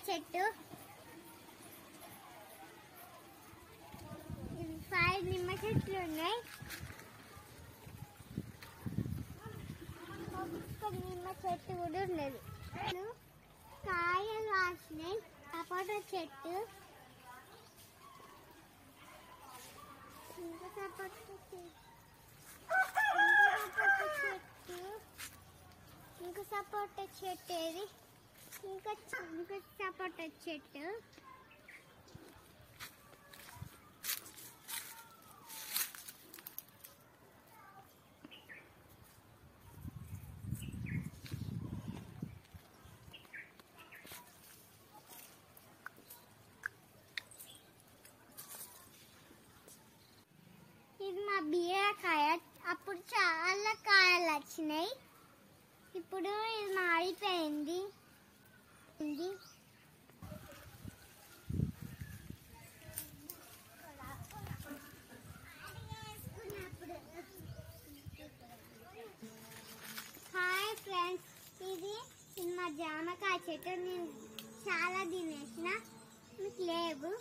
చెట్టు 5 నిమ్మ చెట్లు ఉన్నాయి. ఒక నిమ్మ చెట్టు కూడా ఉన్నది. కాయలు కాసినాయి. సపోటా చెట్టు ఇంకా సపోటా చెట్టు ఇంకా సపోటా చెట్టు ఏది ఇంకా సపోటా చెట్టు ఇది మా బీరకాయ. అప్పుడు చాలా కాయలు వచ్చినాయి. ఇప్పుడు ఇది మాడిపోయింది. హాయ్ ఫ్రెండ్స్, ఇది మా జామకాయ చెట్టు. నేను చాలా తినేసిన, మీకు లేవు.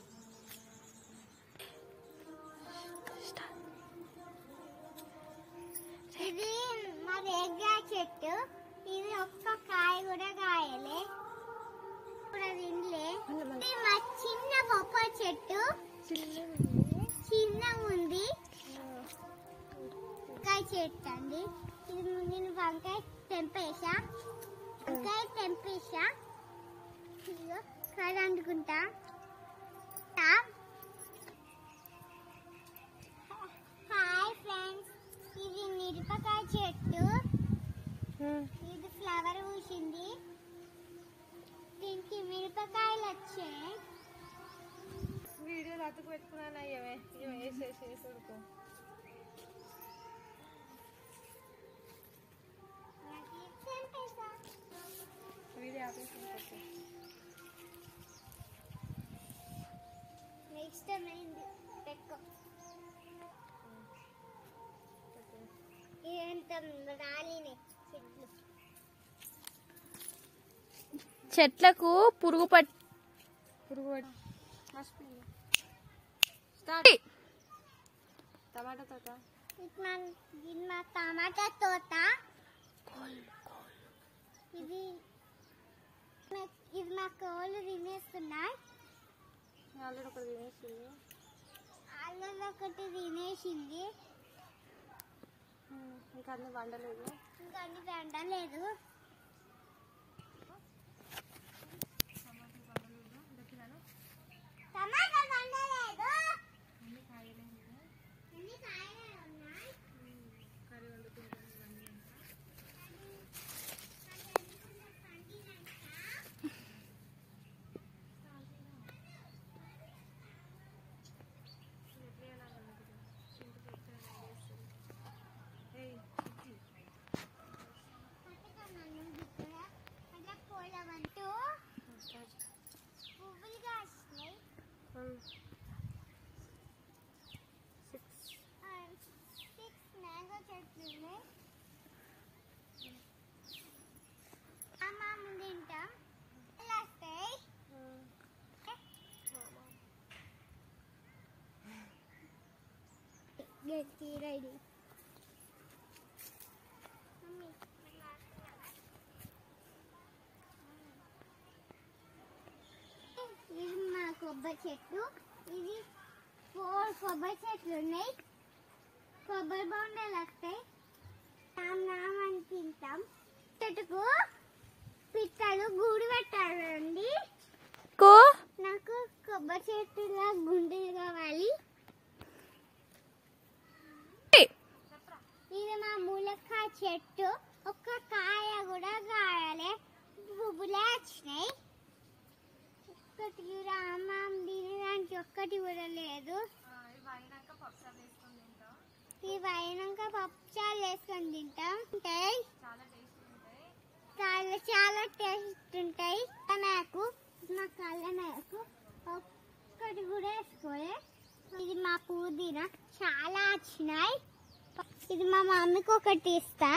ఇది మా రేగ్గాయ చెట్టు. ఇది ఒక్క కాయ కూడా కాయలే, ఇప్పుడు తినలే. ఇది మా చిన్న బొప్పాయి చెట్టు, చిన్నగా ఉంది. వంకాయ చెట్టు అండి. ఇది నేను వంకాయ తెంపేసా. ఇదిగో కర్ర వండుకుంటా. హాయ్ ఫ్రెండ్స్, ఇది మిరపకాయ చెట్టు. ఇది ఫ్లవర్ పూసింది. దీనికి మిరపకాయలు వచ్చాయి. వీడియోలు అతుకు పెట్టుకున్నాను. అయ్యమే వేసేసి ఉడుకో. వీడియో ఆపేసి నెక్స్ట్ పెట్టుకో. ఇదంత రాలినే చెట్లు. చెట్లకు పురుగు పట్టి టమాటా తోట. ఇది మా టమాటా తోట. ఇది మా కోళ్ళు తినేస్తున్నాయి. ఆల్రెడీ ఒకటి తినేసింది. ఆల్రెడీ ఒకటి తినేసింది. ఇంకా అన్ని వండలేదు. టమాటా వండలేదు. అన్ని కాయలే ఉన్నాయి. కర్రీ వండుకుంటాను. పువ్వులు కాసినాయి. 6 మ్యాంగో చెట్లు ఉన్నాయి. మామూలు తింటాం. వస్తాయి. గట్టి రెడీ. ఇది మా కొబ్బరి చెట్టు. ఇది 4 కొబ్బరి చెట్లు ఉన్నాయి. కొబ్బరి బొండాలు వస్తాయి. నామని తింటాం. చెట్టుకు పిట్టలు గూడు పెట్టాలండి. నాకు కొబ్బరి చెట్టులా గుండె కావాలి. ఇది మా ములక్కాయ చెట్టు. ఒక్క కాయ కూడా కాయాలి. పువ్వులే వచ్చినాయి. ఒక్కటి కూడా దీనికి ఒక్కటి కూడా లేదు. ఇవి అయినాక పప్పుచారు వేసుకొని తింటాం. చాలా టేస్ట్ ఉంటాయి. నాకు మా కళ్ళకు ఒక్కటి కూడా వేసుకోలే. ఇది మా పుదీనా చాలా వచ్చినాయి. ఇది మా మమ్మీకి ఒకటి ఇస్తా.